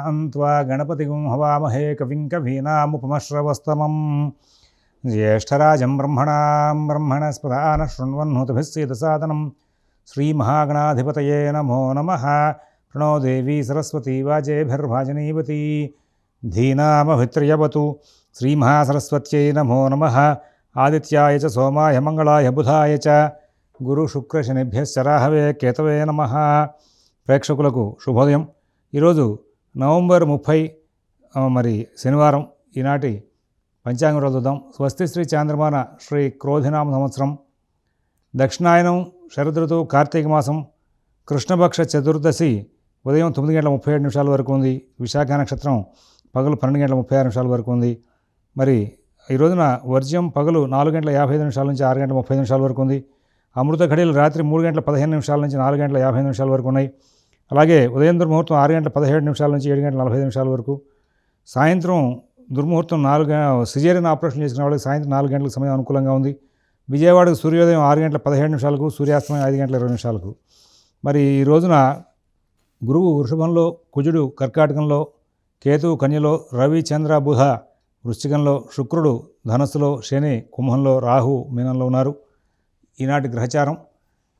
त्वा गणपतिगुं हवामहे कविं कवीनामुपमश्रवस्तमं ज्येष्ठराजं ब्रह्मणस्पदान शृण्वन्नोतिभिः सीदसादनं श्रीमहागणाधिपतये नमो नमः। प्रणो देवी सरस्वती वाजेभिर्भाजनीवती धीनामभित्र्यवतु। श्रीमहासरस्वत्यै नमो नमः। आदित्याय च सोमाय मंगलाय बुधाय च गुरुशुक्रशनिभ्यश्च राहवे केतवे नमः। ప్రేక్షకులకు శుభోదయం। ఈరోజు నవంబర్ 30 మరి శనివారం। ఈనాటి పంచాంగం చూద్దాం। స్వస్తి శ్రీ చాంద్రమాన శ్రీ క్రోధినామ సంవత్సరం, దక్షిణాయనం, శరదృతువు, కార్తీక మాసం, కృష్ణపక్ష చతుర్దశి ఉదయం 9:37 వరకు ఉంది। విశాఖ నక్షత్రం పగలు 12:36 వరకు ఉంది। మరి ఈ రోజున వర్జ్యం పగలు 4:55 నుంచి 6:35 వరకు ఉంది। అమృత ఘడియలు రాత్రి 3:15 నుంచి 4:55 వరకు ఉన్నాయి। అలాగే ఉదయం దుర్ముహూర్తం 6:17 నుంచి 7:45 వరకు। సాయంత్రం దుర్ముహూర్తం 4 సిజేరియన్ ఆపరేషన్ చేసుకునే వాళ్ళకి సాయంత్రం 4 గంటలకు సమయం అనుకూలంగా ఉంది। విజయవాడకు సూర్యోదయం 6:17 సూర్యాస్తమయం 5:20 మరి ఈ రోజున గురువు వృషభంలో, కుజుడు కర్కాటకంలో, కేతువు కన్యలో, రవి చంద్ర బుధ వృశ్చికంలో, శుక్రుడు ధనస్సులో, శని కుంభంలో, రాహు మీనంలో ఉన్నారు। ఈనాటి గ్రహచారం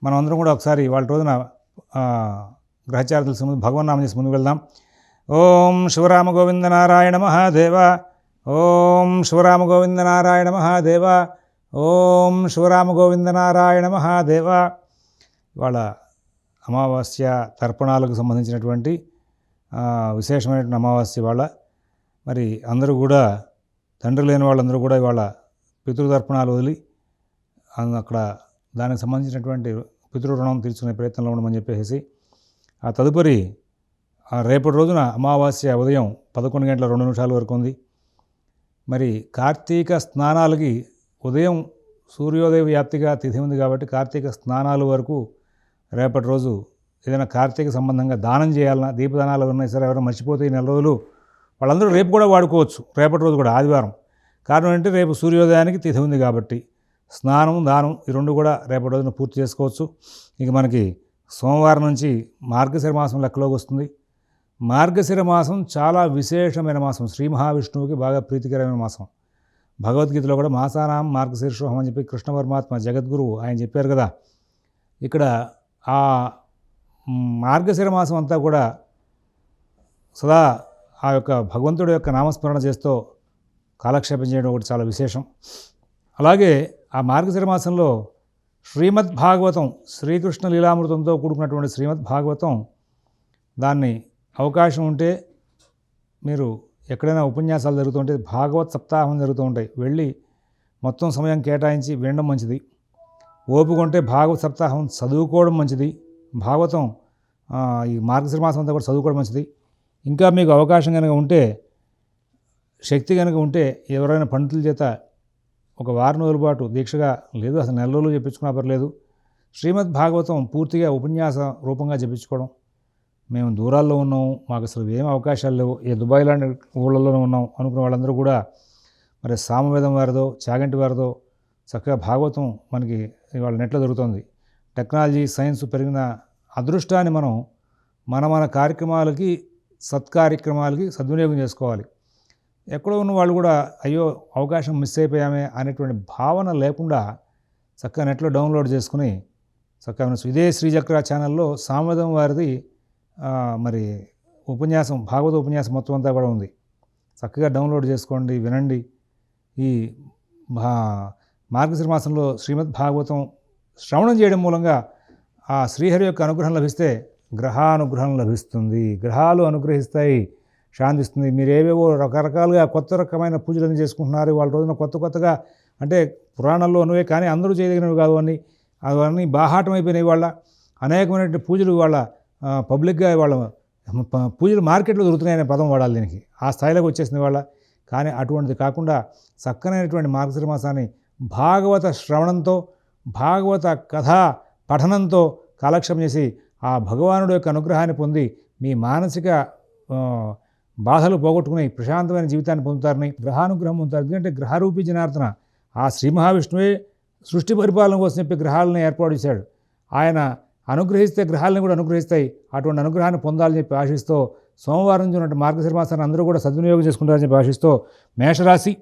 మనం అందరం కూడా ఒకసారి వాళ్ళ రోజున గ్రహచారం తెలిసి ముందు భగవన్నామం చేసి ముందుకు వెళ్దాం। ఓం శివరామ గోవింద నారాయణ మహాదేవ, ఓం శివరామ గోవింద నారాయణ మహాదేవ, ఓం శివరామ గోవింద నారాయణ మహాదేవ। ఇవాళ అమావాస్య తర్పణాలకు సంబంధించినటువంటి విశేషమైనటువంటి అమావాస్య ఇవాళ। మరి అందరూ కూడా తండ్రి లేని వాళ్ళందరూ కూడా ఇవాళ పితృతర్పణాలు వదిలి అక్కడ దానికి సంబంధించినటువంటి పితృ రుణం తీర్చుకునే ప్రయత్నంలో ఉండమని చెప్పేసి ఆ తదుపరి రేపటి రోజున అమావాస్య ఉదయం 11:02 వరకు ఉంది। మరి కార్తీక స్నానాలకి ఉదయం సూర్యోదయ వ్యాప్తిగా తిథి ఉంది కాబట్టి కార్తీక స్నానాల వరకు రేపటి రోజు ఏదైనా కార్తీక సంబంధంగా దానం చేయాలన్నా, దీపదానాలు ఉన్నాయి సరే ఎవరైనా మర్చిపోతే ఈ నెల రోజులు వాళ్ళందరూ రేపు కూడా వాడుకోవచ్చు, రేపటి రోజు కూడా ఆదివారం। కారణం ఏంటంటే రేపు సూర్యోదయానికి తిథి ఉంది కాబట్టి స్నానం, దానం ఈ రెండు కూడా రేపటి రోజున పూర్తి చేసుకోవచ్చు। ఇక మనకి సోమవారం నుంచి మార్గశిర మాసం లెక్కలోకి వస్తుంది। మార్గశిర మాసం చాలా విశేషమైన మాసం, శ్రీ మహావిష్ణువుకి బాగా ప్రీతికరమైన మాసం। భగవద్గీతలో కూడా మాసానాం మార్గశీర్షోహం అని చెప్పి కృష్ణ పరమాత్మ జగద్గురువు ఆయన చెప్పారు కదా। ఇక్కడ ఆ మార్గశిర మాసం అంతా కూడా సదా ఆ యొక్క భగవంతుడి యొక్క నామస్మరణ చేస్తూ కాలక్షేపం చేయడం ఒకటి చాలా విశేషం। అలాగే ఆ మార్గశిర మాసంలో శ్రీమద్ భాగవతం, శ్రీకృష్ణ లీలామృతంతో కూడుకున్నటువంటి శ్రీమద్ భాగవతం, దాన్ని అవకాశం ఉంటే మీరు ఎక్కడైనా ఉపన్యాసాలు జరుగుతుంటే భాగవత్ సప్తాహం జరుగుతూ ఉంటాయి, వెళ్ళి మొత్తం సమయం కేటాయించి వినడం మంచిది। ఓపిక ఉంటే భాగవత్ సప్తాహం చదువుకోవడం మంచిది। భాగవతం ఈ మార్గశిర మాసం అంతా కూడా చదువుకోవడం మంచిది। ఇంకా మీకు అవకాశం కనుక ఉంటే, శక్తి కనుక ఉంటే ఎవరైనా పండితుల చేత ఒక వారం రోజుల పాటు దీక్షగా, లేదు అసలు నెల రోజులు చెప్పించుకున్నా పర్లేదు, శ్రీమద్ భాగవతం పూర్తిగా ఉపన్యాస రూపంగా చెప్పించుకోవడం। మేము దూరాల్లో ఉన్నాం, మాకు అసలు ఏం అవకాశాలు లేవు, ఏ దుబాయ్ లాంటి ఊళ్ళలోనే ఉన్నాం అనుకున్న వాళ్ళందరూ కూడా మరి సామవేదం వారిదో, చాగంటి వారిదో చక్కగా భాగవతం మనకి ఇవాళ నెట్లో దొరుకుతుంది। టెక్నాలజీ, సైన్స్ పెరిగిన అదృష్టాన్ని మనం మన కార్యక్రమాలకి, సత్కార్యక్రమాలకి సద్వినియోగం చేసుకోవాలి। ఎక్కడో ఉన్న వాళ్ళు కూడా అయ్యో అవకాశం మిస్ అయిపోయామే అనేటువంటి భావన లేకుండా చక్కగా నెట్లో డౌన్లోడ్ చేసుకుని చక్కగా ఇదే శ్రీచక్ర ఛానల్లో సామవేదం వారిది మరి ఉపన్యాసం, భాగవత ఉపన్యాసం మొత్తం అంతా కూడా ఉంది, చక్కగా డౌన్లోడ్ చేసుకోండి, వినండి। ఈ మార్గశిర మాసంలో శ్రీమద్ భాగవతం శ్రవణం చేయడం మూలంగా ఆ శ్రీహరి యొక్క అనుగ్రహం లభిస్తే గ్రహానుగ్రహం లభిస్తుంది, గ్రహాలు అనుగ్రహిస్తాయి, శాంతిస్తుంది। మీరు ఏవేవో రకరకాలుగా కొత్త రకమైన పూజలను చేసుకుంటున్నారు వాళ్ళ రోజున, కొత్తగా అంటే పురాణాల్లో ఉన్నవే కానీ అందరూ చేయదగినవి కాదు అని, అవన్నీ బాహాటం అయిపోయినాయి। వాళ్ళ అనేకమైనటువంటి పూజలు వాళ్ళ పబ్లిక్గా వాళ్ళ పూజలు మార్కెట్లో దొరుకుతున్నాయనే పదం వాడాలి దీనికి, ఆ స్థాయిలోకి వచ్చేసింది వాళ్ళ। కానీ అటువంటిది కాకుండా చక్కనైనటువంటి మార్గశిర మాసాన్ని భాగవత శ్రవణంతో, భాగవత కథా పఠనంతో కాలక్షేపం చేసి ఆ భగవానుడి యొక్క అనుగ్రహాన్ని పొంది మీ మానసిక బాధలు పోగొట్టుకుని ప్రశాంతమైన జీవితాన్ని పొందుతారని, గ్రహానుగ్రహం పొందుతారు। ఎందుకంటే గ్రహరూపీ జనార్దన ఆ శ్రీ మహావిష్ణువే సృష్టి పరిపాలన కోసం చెప్పి గ్రహాలను ఏర్పాటు చేశాడు। ఆయన అనుగ్రహిస్తే గ్రహాలను కూడా అనుగ్రహిస్తాయి, అటువంటి అనుగ్రహాన్ని పొందాలని చెప్పి ఆశిస్తూ సోమవారం నుంచి ఉన్నట్టు మార్గశిర మాసాన్ని అందరూ కూడా సద్వినియోగం చేసుకుంటారని భాషిస్తూ మేషరాశి.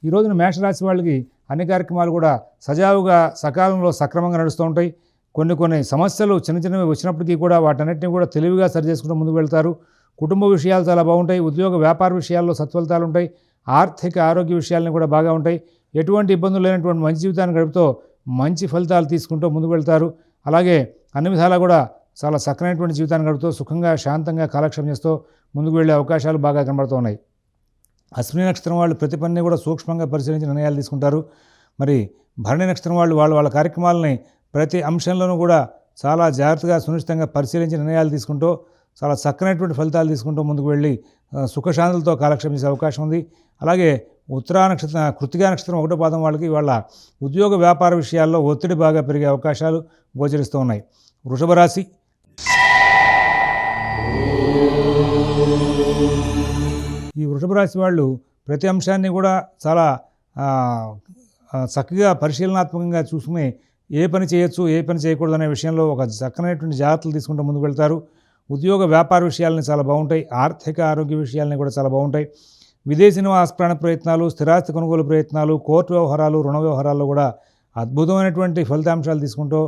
ఈ రోజున మేషరాశి వాళ్ళకి అన్ని కార్యక్రమాలు కూడా సజావుగా సకాలంలో సక్రమంగా నడుస్తూ ఉంటాయి. కొన్ని సమస్యలు చిన్న చిన్నవి వచ్చినప్పటికీ కూడా వాటన్నిటిని కూడా తెలివిగా సరి చేసుకుంటూ ముందుకు వెళ్తారు. కుటుంబ విషయాలు చాలా బాగుంటాయి. ఉద్యోగ వ్యాపార విషయాల్లో సత్ఫలితాలు ఉంటాయి. ఆర్థిక ఆరోగ్య విషయాలని కూడా బాగా ఉంటాయి. ఎటువంటి ఇబ్బందులు లేనటువంటి మంచి జీవితాన్ని గడుపుతూ మంచి ఫలితాలు తీసుకుంటూ ముందుకు వెళ్తారు. అలాగే అన్ని విధాలా కూడా చాలా చక్కనైనటువంటి జీవితాన్ని గడుపుతూ సుఖంగా శాంతంగా కాలక్షేపం చేస్తూ ముందుకు వెళ్ళే అవకాశాలు బాగా కనబడుతూ ఉన్నాయి. అశ్విని నక్షత్రం వాళ్ళు ప్రతి పనిని కూడా సూక్ష్మంగా పరిశీలించి నిర్ణయాలు తీసుకుంటారు. మరి భరణి నక్షత్రం వాళ్ళు వాళ్ళ కార్యక్రమాలని ప్రతి అంశంలోనూ కూడా చాలా జాగ్రత్తగా సునిశ్చితంగా పరిశీలించి నిర్ణయాలు తీసుకుంటూ చాలా చక్కనైనటువంటి ఫలితాలు తీసుకుంటూ ముందుకు వెళ్ళి సుఖశాంతులతో కాలక్షేపం చేసే అవకాశం ఉంది. అలాగే కృత్తికా నక్షత్రం 1వ పాదం వాళ్ళకి వాళ్ళ ఉద్యోగ వ్యాపార విషయాల్లో ఒత్తిడి బాగా పెరిగే అవకాశాలు గోచరిస్తూ ఉన్నాయి. వృషభ రాశి. ఈ వృషభ రాశి వాళ్ళు ప్రతి అంశాన్ని కూడా చాలా చక్కగా పరిశీలనాత్మకంగా చూసుకుని ఏ పని చేయొచ్చు ఏ పని చేయకూడదు అనే విషయంలో ఒక చక్కనైనటువంటి జాగ్రత్తలు తీసుకుంటూ ముందుకు వెళ్తారు. ఉద్యోగ వ్యాపార విషయాలని చాలా బాగుంటాయి. ఆర్థిక ఆరోగ్య విషయాలని కూడా చాలా బాగుంటాయి. విదేశీ నివాస ప్రాణ ప్రయత్నాలు, స్థిరాస్తి కొనుగోలు ప్రయత్నాలు, కోర్టు వ్యవహారాలు, రుణ వ్యవహారాల్లో కూడా అద్భుతమైనటువంటి ఫలితాంశాలు తీసుకుంటూ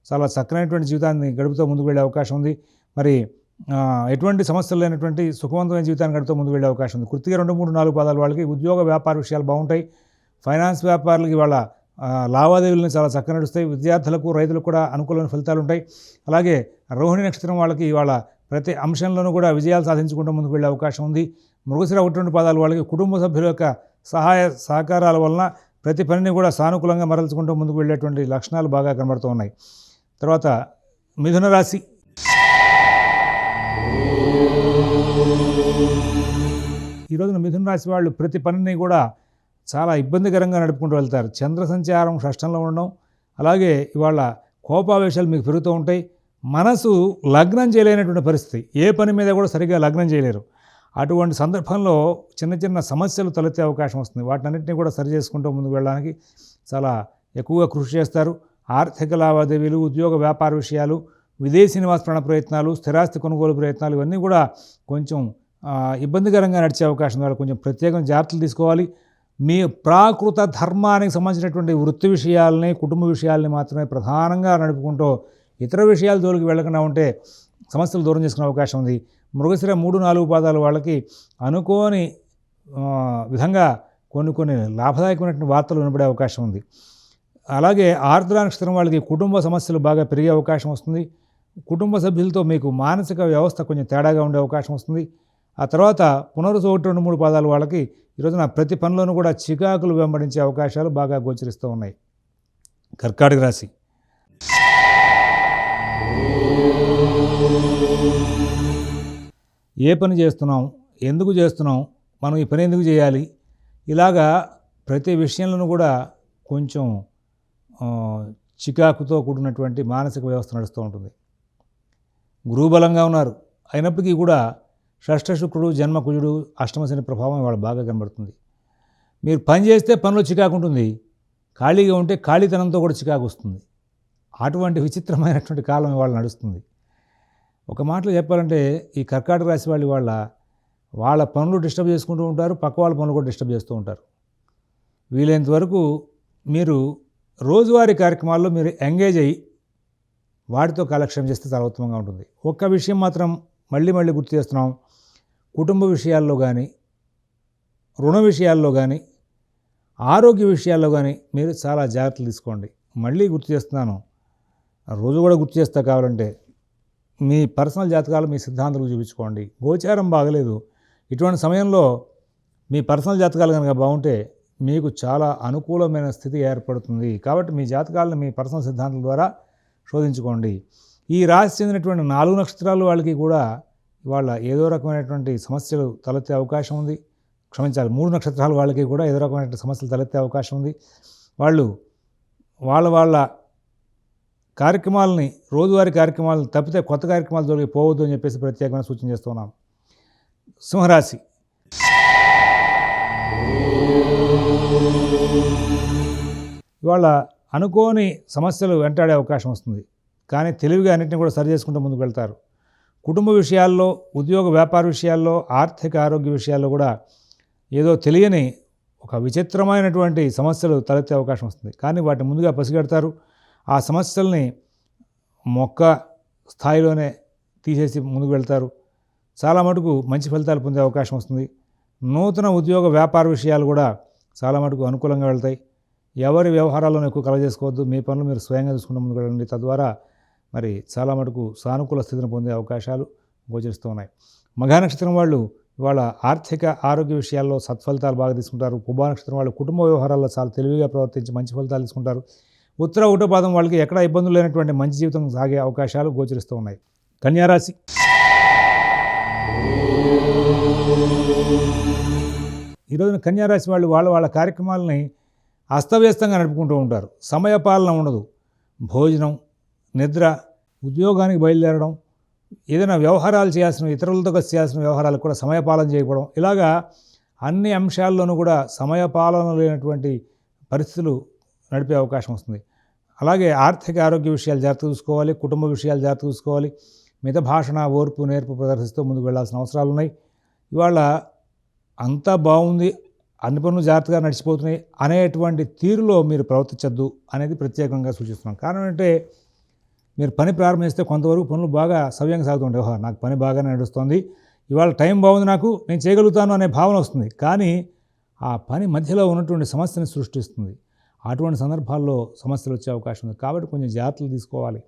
చాలా చక్కనైనటువంటి జీవితాన్ని గడుపుతూ ముందుకు వెళ్ళే అవకాశం ఉంది. మరి ఎటువంటి సమస్యలు లేనటువంటి సుఖవంతమైన జీవితాన్ని గడుపుతూ ముందుకు వెళ్ళే అవకాశం ఉంది. కృత్తిక 2, 3, 4 పాదాల వాళ్ళకి ఉద్యోగ వ్యాపార విషయాలు బాగుంటాయి. ఫైనాన్స్ వ్యాపారులకి వాళ్ళ లావాదేవీలను చాలా చక్కగా నడుస్తాయి. విద్యార్థులకు రైతులకు కూడా అనుకూలమైన ఫలితాలు ఉంటాయి. అలాగే రోహిణి నక్షత్రం వాళ్ళకి వాళ్ళ ప్రతి అంశంలోనూ కూడా విజయాలు సాధించుకుంటూ ముందుకు వెళ్ళే అవకాశం ఉంది. మృగశిర 1, 2 పాదాల వాళ్ళకి కుటుంబ సభ్యుల యొక్క సహాయ సహకారాల వలన ప్రతి పనిని కూడా సానుకూలంగా మరల్చుకుంటూ ముందుకు వెళ్ళేటువంటి లక్షణాలు బాగా కనబడుతూ ఉన్నాయి. తర్వాత మిథున రాశి. ఈ రోజున మిథున రాశి వాళ్ళు ప్రతి పనిని కూడా చాలా ఇబ్బందికరంగా నడుపుకుంటూ వెళ్తారు. చంద్ర సంచారం షష్టంలో ఉండడం, అలాగే ఇవాళ కోపావేశాలు మీకు పెరుగుతూ ఉంటాయి. మనసు లగ్నం చేయలేనటువంటి పరిస్థితి, ఏ పని మీద కూడా సరిగ్గా లగ్నం చేయలేరు. అటువంటి సందర్భంలో చిన్న చిన్న సమస్యలు తలెత్తే అవకాశం వస్తుంది. వాటన్నిటిని కూడా సరి చేసుకుంటూ ముందుకు వెళ్ళడానికి చాలా ఎక్కువగా కృషి చేస్తారు. ఆర్థిక లావాదేవీలు, ఉద్యోగ వ్యాపార విషయాలు, విదేశీ నివాస ప్రాణ ప్రయత్నాలు, స్థిరాస్తి కొనుగోలు ప్రయత్నాలు ఇవన్నీ కూడా కొంచెం ఇబ్బందికరంగా నడిచే అవకాశం ఉంది. కొంచెం ప్రత్యేకంగా జాగ్రత్తలు తీసుకోవాలి. మీ ప్రాకృత ధర్మానికి సంబంధించినటువంటి వృత్తి విషయాలని, కుటుంబ విషయాలని మాత్రమే ప్రధానంగా నడుపుకుంటూ ఇతర విషయాల జోలికి వెళ్ళకుండా ఉంటే సమస్యలు దూరం చేసుకునే అవకాశం ఉంది. మృగశిర 3, 4 పాదాల వాళ్ళకి అనుకోని విధంగా కొన్ని లాభదాయకమైనటువంటి వార్తలు వినపడే అవకాశం ఉంది. అలాగే ఆర్ద్ర నక్షత్రం వాళ్ళకి కుటుంబ సమస్యలు బాగా పెరిగే అవకాశం వస్తుంది. కుటుంబ సభ్యులతో మీకు మానసిక వ్యవస్థ కొంచెం తేడాగా ఉండే అవకాశం వస్తుంది. ఆ తర్వాత పునరుసు 1, 2, 3 పాదాల వాళ్ళకి ఈరోజున ప్రతి పనిలోనూ కూడా చికాకులు వెంబడించే అవకాశాలు బాగా గోచరిస్తూ ఉన్నాయి. కర్కాటక రాశి. ఏ పని చేస్తున్నాం, ఎందుకు చేస్తున్నాం, మనం ఈ పని ఎందుకు చేయాలి, ఇలాగా ప్రతి విషయంలోనూ కూడా కొంచెం చికాకుతో కూడినటువంటి మానసిక వ్యవస్థ నడుస్తూ ఉంటుంది. గురుబలంగా ఉన్నారు, అయినప్పటికీ కూడా షష్ఠ శుక్రుడు, జన్మ కుజుడు, అష్టమ శని ప్రభావం ఇవాళ బాగా కనబడుతుంది. మీరు పని చేస్తే పనిలో చికాకు ఉంటుంది, ఖాళీగా ఉంటే ఖాళీతనంతో కూడా చికాకు వస్తుంది. అటువంటి విచిత్రమైనటువంటి కాలం ఇవాళ నడుస్తుంది. ఒక మాటలో చెప్పాలంటే ఈ కర్కాటక రాశి వాళ్ళు వాళ్ళ పనులు డిస్టర్బ్ చేసుకుంటూ ఉంటారు, పక్క వాళ్ళ పనులు కూడా డిస్టర్బ్ చేస్తూ ఉంటారు. వీలైనంత వరకు మీరు రోజువారీ కార్యక్రమాల్లో మీరు ఎంగేజ్ అయ్యి వాటితో కాలక్షేపం చేస్తే చాలా ఉత్తమంగా ఉంటుంది. ఒక్క విషయం మాత్రం మళ్ళీ గుర్తు చేస్తున్నాం. కుటుంబ విషయాల్లో కానీ, రుణ విషయాల్లో కానీ, ఆరోగ్య విషయాల్లో కానీ మీరు చాలా జాగ్రత్తలు తీసుకోండి. మళ్ళీ గుర్తు చేస్తున్నాను, రోజు కూడా గుర్తు చేస్తా. కావాలంటే మీ పర్సనల్ జాతకాలు మీ సిద్ధాంతాలకు చూపించుకోండి. గోచారం బాగలేదు, ఇటువంటి సమయంలో మీ పర్సనల్ జాతకాలు కనుక బాగుంటే మీకు చాలా అనుకూలమైన స్థితి ఏర్పడుతుంది. కాబట్టి మీ జాతకాలను మీ పర్సనల్ సిద్ధాంతాల ద్వారా శోధించుకోండి. ఈ రాశి చెందినటువంటి 4 నక్షత్రాలు వాళ్ళకి కూడా ఇవాళ ఏదో రకమైనటువంటి సమస్యలు తలెత్తే అవకాశం ఉంది. క్షమించాలి, 3 నక్షత్రాల వాళ్ళకి కూడా ఏదో రకమైనటువంటి సమస్యలు తలెత్తే అవకాశం ఉంది. వాళ్ళు వాళ్ళ కార్యక్రమాలని, రోజువారీ కార్యక్రమాలను తప్పితే కొత్త కార్యక్రమాలు జోలికి పోవద్దు అని చెప్పేసి ప్రత్యేకమైన సూచన చేస్తున్నాం. సింహరాశి. ఇవాళ అనుకోని సమస్యలు వెంటాడే అవకాశం వస్తుంది. కానీ తెలివిగా అన్నింటినీ కూడా సరి చేసుకుంటూ ముందుకు వెళ్తారు. కుటుంబ విషయాల్లో, ఉద్యోగ వ్యాపార విషయాల్లో, ఆర్థిక ఆరోగ్య విషయాల్లో కూడా ఏదో తెలియని ఒక విచిత్రమైనటువంటి సమస్యలు తలెత్తే అవకాశం వస్తుంది. కానీ వాటిని ముందుగా పసిగడతారు. ఆ సమస్యల్ని మొక్క స్థాయిలోనే తీసేసి ముందుకు వెళ్తారు. చాలా మటుకు మంచి ఫలితాలు పొందే అవకాశం వస్తుంది. నూతన ఉద్యోగ వ్యాపార విషయాలు కూడా చాలా మటుకు అనుకూలంగా వెళ్తాయి. ఎవరి వ్యవహారాలను ఎక్కువ కలగజేసుకోవద్దు. మీ పనులు మీరు స్వయంగా చూసుకుంటూ ముందుకు వెళ్ళండి. తద్వారా మరి చాలా మటుకు సానుకూల స్థితిని పొందే అవకాశాలు గోచరిస్తూ ఉన్నాయి. మఘా నక్షత్రం వాళ్ళు ఇవాళ ఆర్థిక ఆరోగ్య విషయాల్లో సత్ఫలితాలు బాగా తీసుకుంటారు. పుబ్బా నక్షత్రం వాళ్ళు కుటుంబ వ్యవహారాల్లో చాలా తెలివిగా ప్రవర్తించి మంచి ఫలితాలు తీసుకుంటారు. ఉత్తర ఒకటో పాదం వాళ్ళకి ఎక్కడా ఇబ్బందులు లేనటువంటి మంచి జీవితం సాగే అవకాశాలు గోచరిస్తూ ఉన్నాయి. కన్యారాశి. ఈరోజున కన్యారాశి వాళ్ళు వాళ్ళ కార్యక్రమాలని అస్తవ్యస్తంగా నడుపుకుంటూ ఉంటారు. సమయపాలన ఉండదు. భోజనం, నిద్ర, ఉద్యోగానికి బయలుదేరడం, ఏదైనా వ్యవహారాలు చేయాల్సిన, ఇతరులతో కలిసి చేయాల్సిన వ్యవహారాలకు కూడా సమయపాలన చేయకపోవడం, ఇలాగా అన్ని అంశాల్లోనూ కూడా సమయపాలన లేనటువంటి పరిస్థితులు నడిపే అవకాశం వస్తుంది. అలాగే ఆర్థిక ఆరోగ్య విషయాలు జాగ్రత్త చూసుకోవాలి. కుటుంబ విషయాలు జాగ్రత్త చూసుకోవాలి. మిత భాషణ, ఓర్పు, నేర్పు ప్రదర్శిస్తూ ముందుకు వెళ్లాల్సిన అవసరాలు ఉన్నాయి. ఇవాళ అంతా బాగుంది, అన్ని పనులు జాగ్రత్తగా నడిచిపోతున్నాయి అనేటువంటి తీరులో మీరు ప్రవర్తించద్దు అనేది ప్రత్యేకంగా సూచిస్తున్నాం. కారణం అంటే మీరు పని ప్రారంభిస్తే కొంతవరకు పనులు బాగా సవ్యంగా సాగుతుంటాయి. నాకు పని బాగానే నడుస్తుంది, ఇవాళ టైం బాగుంది, నేను చేయగలుగుతాను అనే భావన వస్తుంది. కానీ ఆ పని మధ్యలో ఉన్నటువంటి సమస్యని సృష్టిస్తుంది. అటువంటి సందర్భాల్లో సమస్యలు వచ్చే అవకాశం ఉంది. కాబట్టి కొంచెం జాగ్రత్తలు తీసుకోవాలి.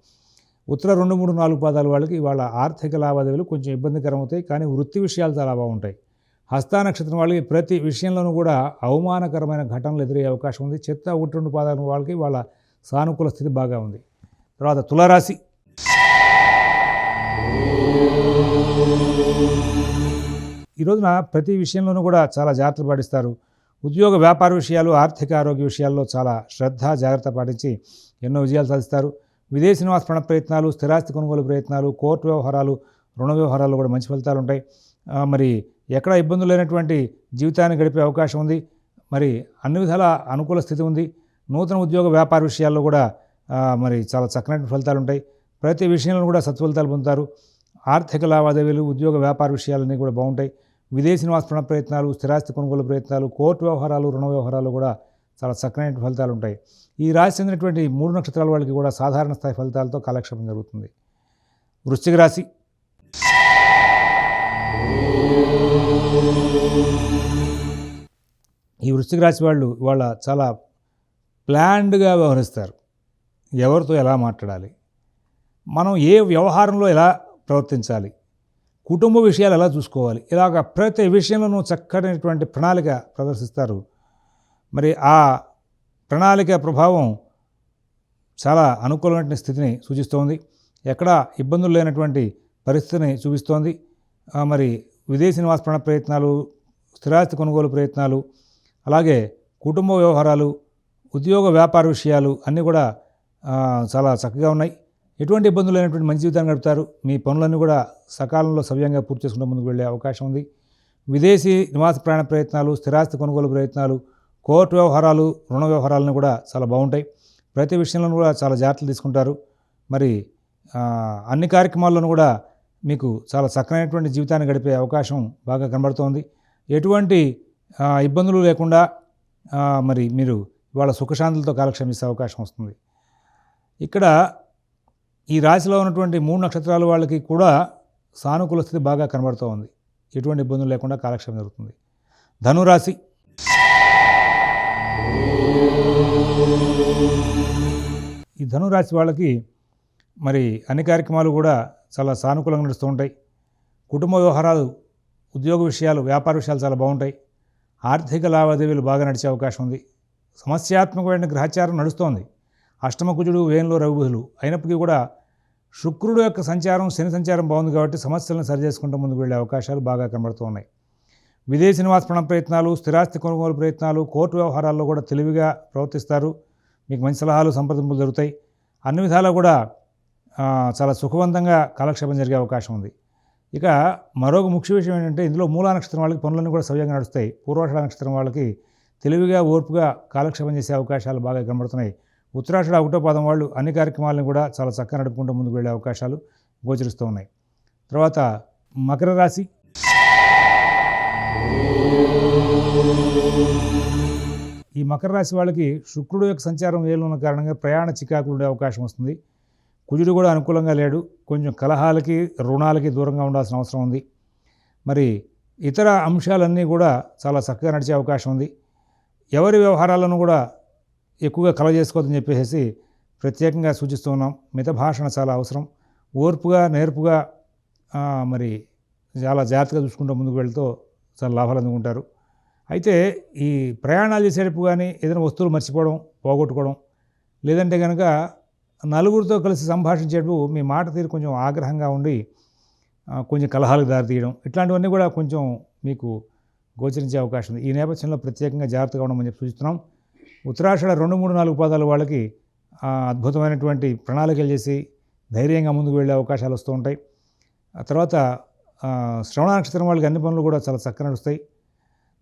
ఉత్తర 2, 3, 4 పాదాల వాళ్ళకి ఇవాళ ఆర్థిక లావాదేవీలు కొంచెం ఇబ్బందికరం అవుతాయి. కానీ వృత్తి విషయాలు చాలా బాగుంటాయి. హస్తా నక్షత్రం వాళ్ళకి ప్రతి విషయంలోనూ కూడా అవమానకరమైన ఘటనలు ఎదురయ్యే అవకాశం ఉంది. చిత్త 1, 2 పాదాల వాళ్ళకి వాళ్ళ సానుకూల స్థితి బాగా ఉంది. తర్వాత తులారాశి. ఈ రోజున ప్రతి విషయంలోనూ కూడా చాలా జాగ్రత్తలు పాటిస్తారు. ఉద్యోగ వ్యాపార విషయాలు, ఆర్థిక ఆరోగ్య విషయాల్లో చాలా శ్రద్ధ, జాగ్రత్త పాటించి ఎన్నో విజయాలు సాధిస్తారు. విదేశీ నివాస ప్రయత్నాలు, స్థిరాస్తి కొనుగోలు ప్రయత్నాలు, కోర్టు వ్యవహారాలు, రుణ వ్యవహారాల్లో కూడా మంచి ఫలితాలు ఉంటాయి. మరి ఎక్కడ ఇబ్బందులు లేనటువంటి జీవితాన్ని గడిపే అవకాశం ఉంది. మరి అన్ని విధాల అనుకూల స్థితి ఉంది. నూతన ఉద్యోగ వ్యాపార విషయాల్లో కూడా మరి చాలా చక్కని ఫలితాలు ఉంటాయి. ప్రతి విషయంలో కూడా సత్ఫలితాలు పొందుతారు. ఆర్థిక లావాదేవీలు, ఉద్యోగ వ్యాపార విషయాలన్నీ కూడా బాగుంటాయి. విదేశీ నివాస ప్రయత్నాలు, స్థిరాస్తి కొనుగోలు ప్రయత్నాలు, కోర్టు వ్యవహారాలు, రుణ వ్యవహారాలు కూడా చాలా చక్కనైన ఫలితాలు ఉంటాయి. ఈ రాశి చెందినటువంటి 3 నక్షత్రాల వాళ్ళకి కూడా సాధారణ స్థాయి ఫలితాలతో కాలక్షేపం జరుగుతుంది. వృశ్చిక రాశి. ఈ వృశ్చిక రాశి వాళ్ళు ఇవాళ చాలా ప్లాన్డ్గా వ్యవహరిస్తారు. ఎవరితో ఎలా మాట్లాడాలి, మనం ఏ వ్యవహారంలో ఎలా ప్రవర్తించాలి, కుటుంబ విషయాలు ఎలా చూసుకోవాలి, ఇలాగ ప్రతి విషయంలోనూ చక్కనటువంటి ప్రణాళిక ప్రదర్శిస్తారు. మరి ఆ ప్రణాళిక ప్రభావం చాలా అనుకూలమైన స్థితిని సూచిస్తోంది. ఎక్కడా ఇబ్బందులు లేనటువంటి పరిస్థితిని చూపిస్తోంది. మరి విదేశీ నివాస ప్రయత్నాలు, స్థిరాస్తి కొనుగోలు ప్రయత్నాలు, అలాగే కుటుంబ వ్యవహారాలు, ఉద్యోగ వ్యాపార విషయాలు అన్నీ కూడా చాలా చక్కగా ఉన్నాయి. ఎటువంటి ఇబ్బందులు లేనటువంటి మంచి జీవితాన్ని గడుపుతారు. మీ పనులన్నీ కూడా సకాలంలో సవ్యంగా పూర్తి చేసుకుంటూ ముందుకు వెళ్ళే అవకాశం ఉంది. విదేశీ నివాస ప్రయత్నాలు, స్థిరాస్తి కొనుగోలు ప్రయత్నాలు, కోర్టు వ్యవహారాలు, రుణ వ్యవహారాలను కూడా చాలా బాగుంటాయి. ప్రతి విషయంలోనూ కూడా చాలా జాగ్రత్తలు తీసుకుంటారు. మరి అన్ని కార్యక్రమాల్లోనూ కూడా మీకు చాలా చక్కనైనటువంటి జీవితాన్ని గడిపే అవకాశం బాగా కనబడుతోంది. ఎటువంటి ఇబ్బందులు లేకుండా మరి మీరు ఇవాళ సుఖశాంతులతో కాలక్షేమించే అవకాశం వస్తుంది. ఇక్కడ ఈ రాశిలో ఉన్నటువంటి 3 నక్షత్రాల వాళ్ళకి కూడా సానుకూల స్థితి బాగా కనబడుతూ ఉంది. ఎటువంటి ఇబ్బందులు లేకుండా కాలక్షేపం జరుగుతుంది. ధనురాశి. ఈ ధనురాశి వాళ్ళకి మరి అన్ని కార్యక్రమాలు కూడా చాలా సానుకూలంగా నడుస్తూ ఉంటాయి. కుటుంబ వ్యవహారాలు, ఉద్యోగ విషయాలు, వ్యాపార విషయాలు చాలా బాగుంటాయి. ఆర్థిక లావాదేవీలు బాగా నడిచే అవకాశం ఉంది. సమస్యాత్మకమైన గ్రహచారం నడుస్తోంది. అష్టమకుజుడు, వేయంలో రవిబుధులు అయినప్పటికీ కూడా శుక్రుడు యొక్క సంచారం, శని సంచారం బాగుంది కాబట్టి సమస్యలను సరిచేసుకుంటూ ముందుకు వెళ్ళే అవకాశాలు బాగా కనబడుతూ ఉన్నాయి. విదేశీ నివాస ప్రయత్నాలు, స్థిరాస్తి కొనుగోలు ప్రయత్నాలు, కోర్టు వ్యవహారాల్లో కూడా తెలివిగా ప్రవర్తిస్తారు. మీకు మంచి సలహాలు, సంప్రదింపులు జరుగుతాయి. అన్ని విధాలా కూడా చాలా సుఖవంతంగా కాలక్షేపం జరిగే అవకాశం ఉంది. ఇక మరొక ముఖ్య విషయం ఏంటంటే ఇందులో మూలా నక్షత్రం వాళ్ళకి పనులన్నీ కూడా సవ్యంగా నడుస్తాయి. పూర్వాషాఢ నక్షత్రం వాళ్ళకి తెలివిగా, ఓర్పుగా కాలక్షేపం చేసే అవకాశాలు బాగా కనబడుతున్నాయి. ఉత్తరాషాఢ 1వ పాదం వాళ్ళు అన్ని కార్యక్రమాలను కూడా చాలా చక్కగా నడుపుకుంటూ ముందుకు వెళ్ళే అవకాశాలు గోచరిస్తూ ఉన్నాయి. తర్వాత మకర రాశి. ఈ మకర రాశి వాళ్ళకి శుక్రుడు యొక్క సంచారం వేలు ఉన్న కారణంగా ప్రయాణ చికాకులు ఉండే అవకాశం వస్తుంది. కుజుడు కూడా అనుకూలంగా లేడు. కొంచెం కలహాలకి రుణాలకి దూరంగా ఉండాల్సిన అవసరం ఉంది. మరి ఇతర అంశాలన్నీ కూడా చాలా చక్కగా నడిచే అవకాశం ఉంది. ఎవరి వ్యవహారాలను కూడా ఎక్కువగా కలగజేసుకోవద్దని చెప్పేసి ప్రత్యేకంగా సూచిస్తూ ఉన్నాం. మిత భాషణ చాలా అవసరం. ఓర్పుగా నేర్పుగా మరి చాలా జాగ్రత్తగా చూసుకుంటూ ముందుకు వెళ్తూ చాలా లాభాలు అందుకుంటారు. అయితే ఈ ప్రయాణాలు చేసేటప్పుడు కానీ ఏదైనా వస్తువులు మర్చిపోవడం, పోగొట్టుకోవడం, లేదంటే కనుక నలుగురితో కలిసి సంభాషించేటప్పుడు మీ మాట తీరు కొంచెం ఆగ్రహంగా ఉండి కొంచెం కలహాలకు దారితీయడం, ఇట్లాంటివన్నీ కూడా కొంచెం మీకు గోచరించే అవకాశం ఉంది. ఈ నేపథ్యంలో ప్రత్యేకంగా జాగ్రత్తగా ఉండమని చెప్పి సూచిస్తున్నాం. ఉత్తరాషాఢ 2, 3, 4 పాదాల వాళ్ళకి అద్భుతమైనటువంటి ప్రణాళికలు చేసి ధైర్యంగా ముందుకు వెళ్ళే అవకాశాలు వస్తూ ఉంటాయి. ఆ తర్వాత శ్రవణ నక్షత్రం వాళ్ళకి అన్ని పనులు కూడా చాలా చక్కగా నడుస్తాయి.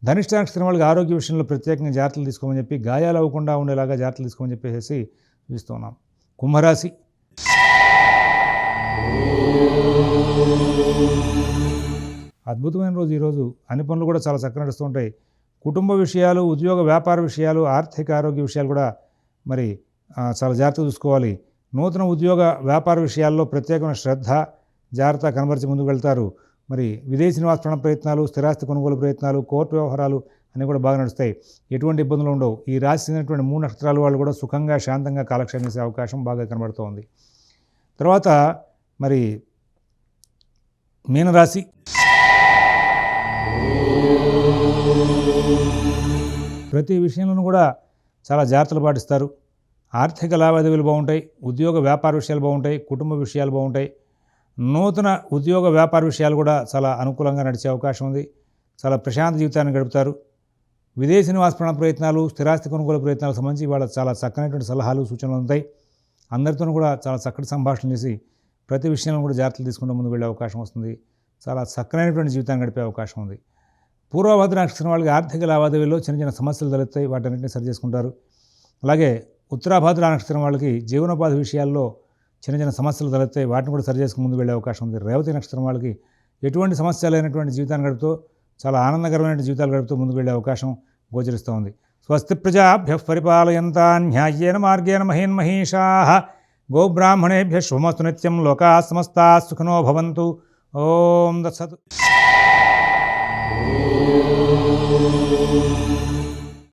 ధనిష్ట నక్షత్రం వాళ్ళకి ఆరోగ్య విషయంలో ప్రత్యేకంగా జాగ్రత్తలు తీసుకోమని చెప్పి, గాయాలు అవ్వకుండా ఉండేలాగా జాగ్రత్తలు తీసుకోమని చెప్పేసి చూస్తున్నాం. కుంభరాశి. అద్భుతమైన రోజు ఈరోజు. అన్ని పనులు కూడా చాలా చక్కగా నడుస్తూ ఉంటాయి. కుటుంబ విషయాలు, ఉద్యోగ వ్యాపార విషయాలు, ఆర్థిక ఆరోగ్య విషయాలు కూడా మరి చాలా జాగ్రత్తగా చూసుకోవాలి. నూతన ఉద్యోగ వ్యాపార విషయాల్లో ప్రత్యేకమైన శ్రద్ధ, జాగ్రత్త కనబరిచి ముందుకు వెళ్తారు. మరి విదేశీ నివాస ప్రయత్నాలు, స్థిరాస్తి కొనుగోలు ప్రయత్నాలు, కోర్టు వ్యవహారాలు అన్నీ కూడా బాగా నడుస్తాయి. ఎటువంటి ఇబ్బందులు ఉండవు. ఈ రాశి చెందినటువంటి 3 నక్షత్రాల వాళ్ళు కూడా సుఖంగా శాంతంగా కాలక్షేపం చేసే అవకాశం బాగా కనబడుతోంది. తర్వాత మరి మీనరాశి. ప్రతి విషయంలోనూ కూడా చాలా జాగ్రత్తలు పాటిస్తారు. ఆర్థిక లావాదేవీలు బాగుంటాయి. ఉద్యోగ వ్యాపార విషయాలు బాగుంటాయి. కుటుంబ విషయాలు బాగుంటాయి. నూతన ఉద్యోగ వ్యాపార విషయాలు కూడా చాలా అనుకూలంగా నడిచే అవకాశం ఉంది. చాలా ప్రశాంత జీవితాన్ని గడుపుతారు. విదేశీ నివాస ప్రయత్నాలు, స్థిరాస్తి కొనుగోలు ప్రయత్నాలకు సంబంధించి వాళ్ళ చాలా చక్కనైనటువంటి సలహాలు, సూచనలు ఉంటాయి. అందరితో కూడా చాలా చక్కటి సంభాషణ చేసి ప్రతి విషయంలో కూడా జాగ్రత్తలు తీసుకుంటూ ముందుకు వెళ్ళే అవకాశం వస్తుంది. చాలా చక్కనైనటువంటి జీవితాన్ని గడిపే అవకాశం ఉంది. పూర్వభద్ర నక్షత్రం వాళ్ళకి ఆర్థిక లావాదేవీల్లో చిన్న చిన్న సమస్యలు తలెత్తాయి. వాటన్నింటినీ సరి చేసుకుంటారు. అలాగే ఉత్తరాభద్ర నక్షత్రం వాళ్ళకి జీవనోపాధి విషయాల్లో చిన్న చిన్న సమస్యలు తలెత్తాయి. వాటిని కూడా సరి చేసుకుని ముందుకు వెళ్ళే అవకాశం ఉంది. రేవతి నక్షత్రం వాళ్ళకి ఎటువంటి సమస్య లేనటువంటి జీవితాన్ని గడుపుతూ చాలా ఆనందకరమైన జీవితాలు గడుపుతూ ముందుకు వెళ్ళే అవకాశం గోచరిస్తూ ఉంది. స్వస్తి ప్రజాభ్యః పరిపాలయంతాం న్యాయేన మార్గేణ మహీన్మహీషాః గోబ్రాహ్మణేభ్యః శుభమస్తు నిత్యం. లోకాః సమస్తాః సుఖినో భవంతు. ఓం దత్సత్.